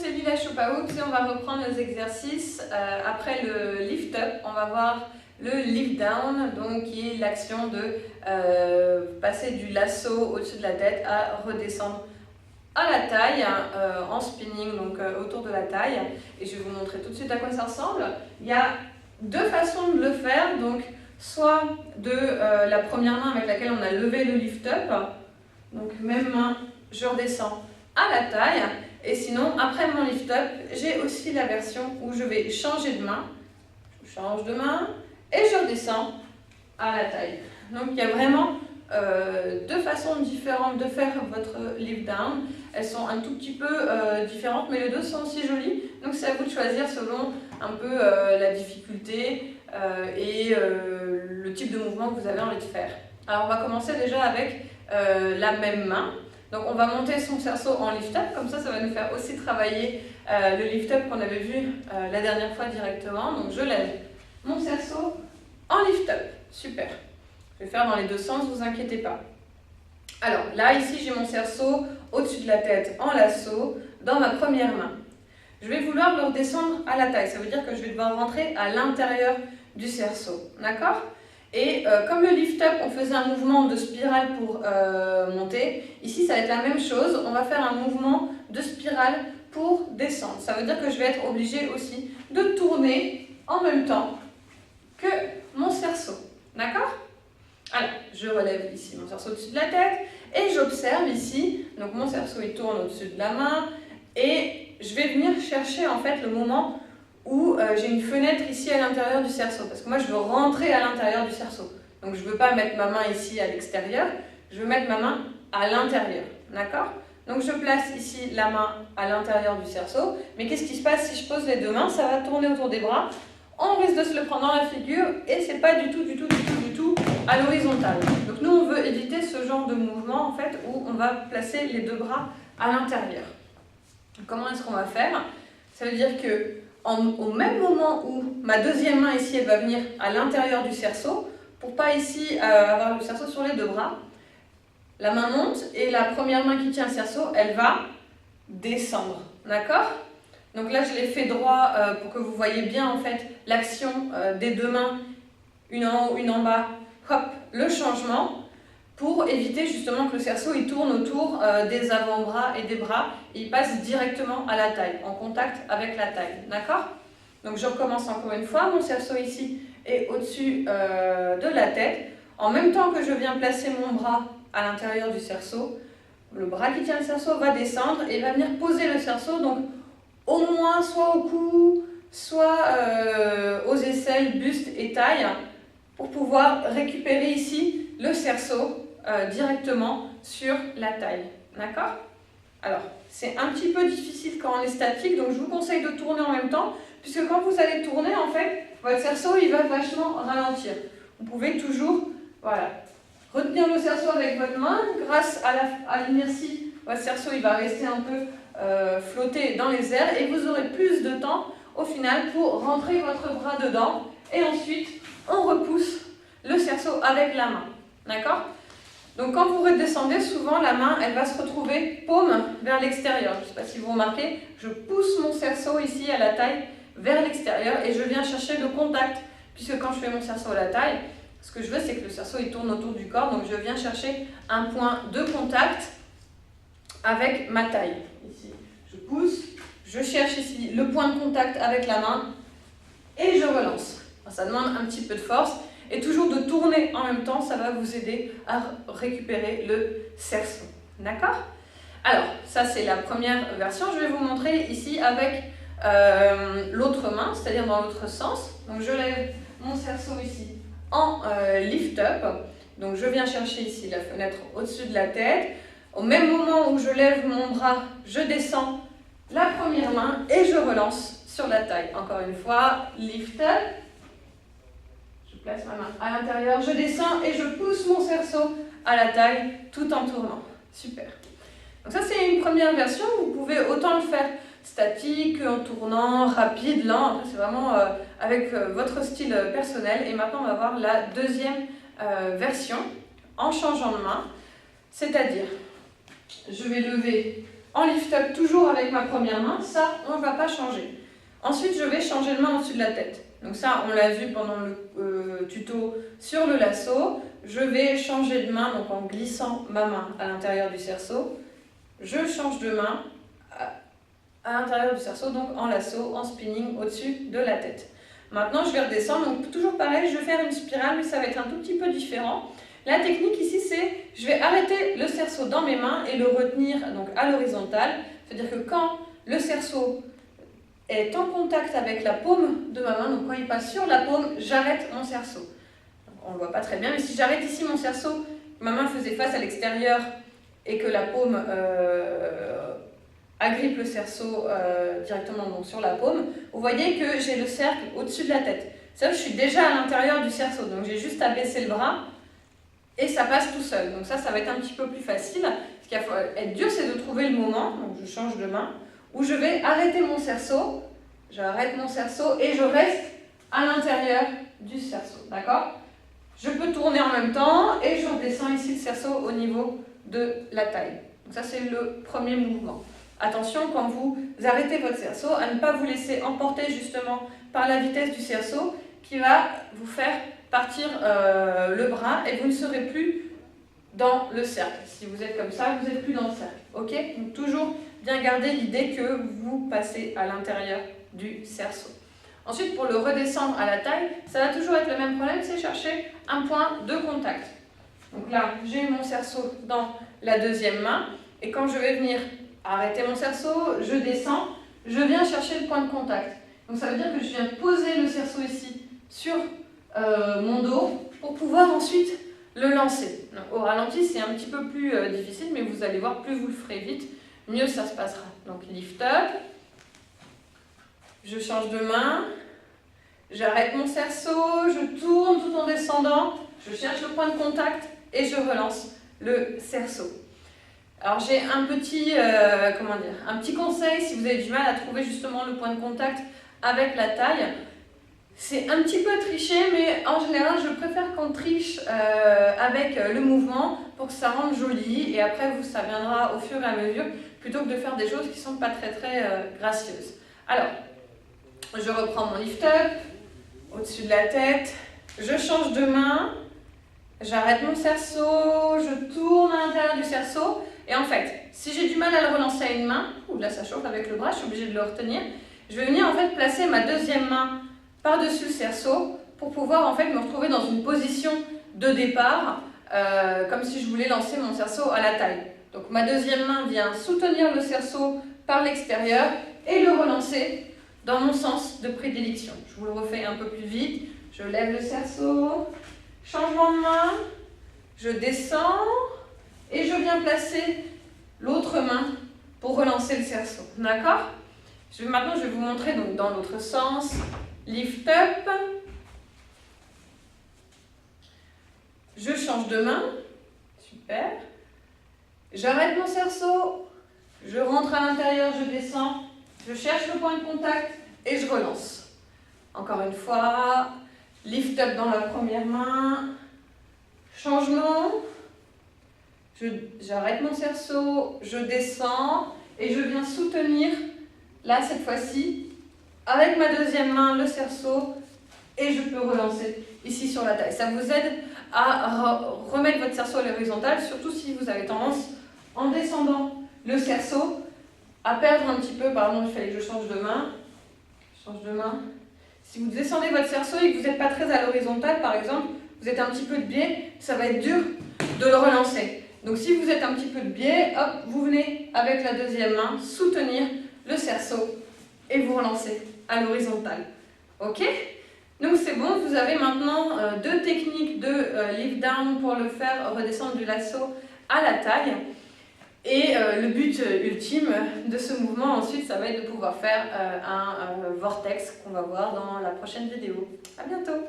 c'est Lila Chopaoux et on va reprendre les exercices. Après le lift up, on va voir le lift down, donc qui est l'action de passer du lasso au-dessus de la tête à redescendre à la taille en spinning, donc autour de la taille. Et je vais vous montrer tout de suite à quoi ça ressemble. Il y a deux façons de le faire, donc soit de la première main avec laquelle on a levé le lift up, donc même main, je redescends à la taille. Et sinon, après mon lift-up, j'ai aussi la version où je vais changer de main. Je change de main et je redescends à la taille. Donc il y a vraiment deux façons différentes de faire votre lift-down. Elles sont un tout petit peu différentes, mais les deux sont aussi jolies. Donc c'est à vous de choisir selon un peu la difficulté et le type de mouvement que vous avez envie de faire. Alors on va commencer déjà avec la même main. Donc on va monter son cerceau en lift-up, comme ça va nous faire aussi travailler le lift-up qu'on avait vu la dernière fois directement. Donc je lève mon cerceau en lift-up, super. Je vais faire dans les deux sens, ne vous inquiétez pas. Alors là, ici j'ai mon cerceau au-dessus de la tête en lasso dans ma première main. Je vais vouloir le redescendre à la taille, ça veut dire que je vais devoir rentrer à l'intérieur du cerceau, d'accord ? Et comme le lift-up, on faisait un mouvement de spirale pour monter, ici ça va être la même chose, on va faire un mouvement de spirale pour descendre. Ça veut dire que je vais être obligée aussi de tourner en même temps que mon cerceau. D'accord ? Alors, je relève ici mon cerceau au-dessus de la tête et j'observe ici, donc mon cerceau il tourne au-dessus de la main et je vais venir chercher en fait le moment où j'ai une fenêtre ici à l'intérieur du cerceau, parce que moi je veux rentrer à l'intérieur du cerceau. Donc je ne veux pas mettre ma main ici à l'extérieur, je veux mettre ma main à l'intérieur, d'accord ? Donc je place ici la main à l'intérieur du cerceau, mais qu'est-ce qui se passe si je pose les deux mains ? Ça va tourner autour des bras, on risque de se le prendre dans la figure et c'est pas du tout à l'horizontale. Donc nous on veut éviter ce genre de mouvement en fait où on va placer les deux bras à l'intérieur. Comment est-ce qu'on va faire ? Ça veut dire que au même moment où ma deuxième main ici elle va venir à l'intérieur du cerceau, pour pas ici avoir le cerceau sur les deux bras, la main monte et la première main qui tient le cerceau elle va descendre, d'accord ? Donc là je l'ai fait droit pour que vous voyez bien en fait l'action des deux mains, une en haut, une en bas, hop, le changement, pour éviter justement que le cerceau il tourne autour des avant-bras et des bras et il passe directement à la taille, en contact avec la taille, d'accord ? Donc je recommence encore une fois, mon cerceau ici est au-dessus de la tête. En même temps que je viens placer mon bras à l'intérieur du cerceau, le bras qui tient le cerceau va descendre et va venir poser le cerceau, donc au moins soit au cou, soit aux aisselles, buste et taille, pour pouvoir récupérer ici le cerceau directement sur la taille, d'accord ? Alors, c'est un petit peu difficile quand on est statique, donc je vous conseille de tourner en même temps, puisque quand vous allez tourner, en fait, votre cerceau, il va vachement ralentir. Vous pouvez toujours, voilà, retenir le cerceau avec votre main, grâce à l'inertie, votre cerceau, il va rester un peu flotter dans les airs, et vous aurez plus de temps, au final, pour rentrer votre bras dedans, et ensuite, on repousse le cerceau avec la main, d'accord ? Donc quand vous redescendez, souvent la main, elle va se retrouver paume vers l'extérieur. Je ne sais pas si vous remarquez, je pousse mon cerceau ici à la taille vers l'extérieur et je viens chercher le contact. Puisque quand je fais mon cerceau à la taille, ce que je veux, c'est que le cerceau il tourne autour du corps. Donc je viens chercher un point de contact avec ma taille. Ici, je pousse, je cherche ici le point de contact avec la main et je relance. Ça demande un petit peu de force. Et toujours de tourner en même temps, ça va vous aider à récupérer le cerceau. D'accord ? Alors, ça c'est la première version. Je vais vous montrer ici avec l'autre main, c'est-à-dire dans l'autre sens. Donc je lève mon cerceau ici en lift-up. Donc je viens chercher ici la fenêtre au-dessus de la tête. Au même moment où je lève mon bras, je descends la première main et je relance sur la taille. Encore une fois, lift-up. Je place ma main à l'intérieur, je descends et je pousse mon cerceau à la taille tout en tournant. Super. Donc ça c'est une première version, vous pouvez autant le faire statique, en tournant, rapide, lent, c'est vraiment avec votre style personnel. Et maintenant on va voir la deuxième version en changeant de main, c'est-à-dire je vais lever en lift up toujours avec ma première main, ça on ne va pas changer. Ensuite je vais changer de main au-dessus de la tête. Donc ça on l'a vu pendant le tuto sur le lasso. Je vais changer de main donc en glissant ma main à l'intérieur du cerceau. Je change de main à l'intérieur du cerceau, donc en lasso, en spinning au-dessus de la tête. Maintenant je vais redescendre, donc toujours pareil, je vais faire une spirale mais ça va être un tout petit peu différent. La technique ici c'est, je vais arrêter le cerceau dans mes mains et le retenir donc à l'horizontale. C'est-à-dire que quand le cerceau est en contact avec la paume de ma main, donc quand il passe sur la paume, j'arrête mon cerceau. Donc, on ne le voit pas très bien, mais si j'arrête ici mon cerceau, ma main faisait face à l'extérieur et que la paume agrippe le cerceau directement donc, sur la paume, vous voyez que j'ai le cercle au-dessus de la tête. C'est-à-dire que je suis déjà à l'intérieur du cerceau, donc j'ai juste à baisser le bras et ça passe tout seul. Donc ça va être un petit peu plus facile. Ce qui va être dur, c'est de trouver le moment, donc je change de main, où je vais arrêter mon cerceau, j'arrête mon cerceau et je reste à l'intérieur du cerceau, d'accord? Je peux tourner en même temps et je redescends ici le cerceau au niveau de la taille. Donc ça c'est le premier mouvement. Attention quand vous arrêtez votre cerceau à ne pas vous laisser emporter justement par la vitesse du cerceau qui va vous faire partir le bras et vous ne serez plus dans le cercle. Si vous êtes comme ça, vous n'êtes plus dans le cercle. Ok? Donc toujours bien garder l'idée que vous passez à l'intérieur du cerceau. Ensuite, pour le redescendre à la taille, ça va toujours être le même problème, c'est chercher un point de contact. Donc là, j'ai mon cerceau dans la deuxième main et quand je vais venir arrêter mon cerceau, je descends, je viens chercher le point de contact. Donc ça veut dire que je viens poser le cerceau ici sur mon dos pour pouvoir ensuite le lancer. Donc, au ralenti, c'est un petit peu plus difficile, mais vous allez voir, plus vous le ferez vite, mieux ça se passera. Donc lift up, je change de main, j'arrête mon cerceau, je tourne tout en descendant, je cherche le point de contact et je relance le cerceau. Alors j'ai un petit conseil si vous avez du mal à trouver justement le point de contact avec la taille. C'est un petit peu triché, mais en général je préfère qu'on triche avec le mouvement pour que ça rende joli et après ça viendra au fur et à mesure plutôt que de faire des choses qui ne sont pas très gracieuses. Alors, je reprends mon lift up au-dessus de la tête, je change de main, j'arrête mon cerceau, je tourne à l'intérieur du cerceau et en fait, si j'ai du mal à le relancer à une main, ou là ça chauffe avec le bras, je suis obligée de le retenir, je vais venir en fait placer ma deuxième main par-dessus le cerceau pour pouvoir en fait me retrouver dans une position de départ comme si je voulais lancer mon cerceau à la taille. Donc ma deuxième main vient soutenir le cerceau par l'extérieur et le relancer dans mon sens de prédilection. Je vous le refais un peu plus vite. Je lève le cerceau, changement de main, je descends et je viens placer l'autre main pour relancer le cerceau. D'accord? Maintenant, je vais vous montrer donc, dans l'autre sens. Lift up. Je change de main. Super. J'arrête mon cerceau. Je rentre à l'intérieur, je descends. Je cherche le point de contact et je relance. Encore une fois. Lift up dans la première main. Changement. J'arrête mon cerceau. Je descends. Et je viens soutenir, là cette fois-ci, avec ma deuxième main, le cerceau, et je peux relancer ici sur la taille. Ça vous aide à remettre votre cerceau à l'horizontale, surtout si vous avez tendance, en descendant le cerceau, à perdre un petit peu, pardon, il fallait que je change de main. Si vous descendez votre cerceau et que vous n'êtes pas très à l'horizontale, par exemple, vous êtes un petit peu de biais, ça va être dur de le relancer. Donc si vous êtes un petit peu de biais, hop, vous venez avec la deuxième main soutenir le cerceau et vous relancez à l'horizontale. Ok? Donc c'est bon, vous avez maintenant deux techniques de lift down pour le faire redescendre du lasso à la taille. Et le but ultime de ce mouvement ensuite, ça va être de pouvoir faire un vortex qu'on va voir dans la prochaine vidéo. À bientôt!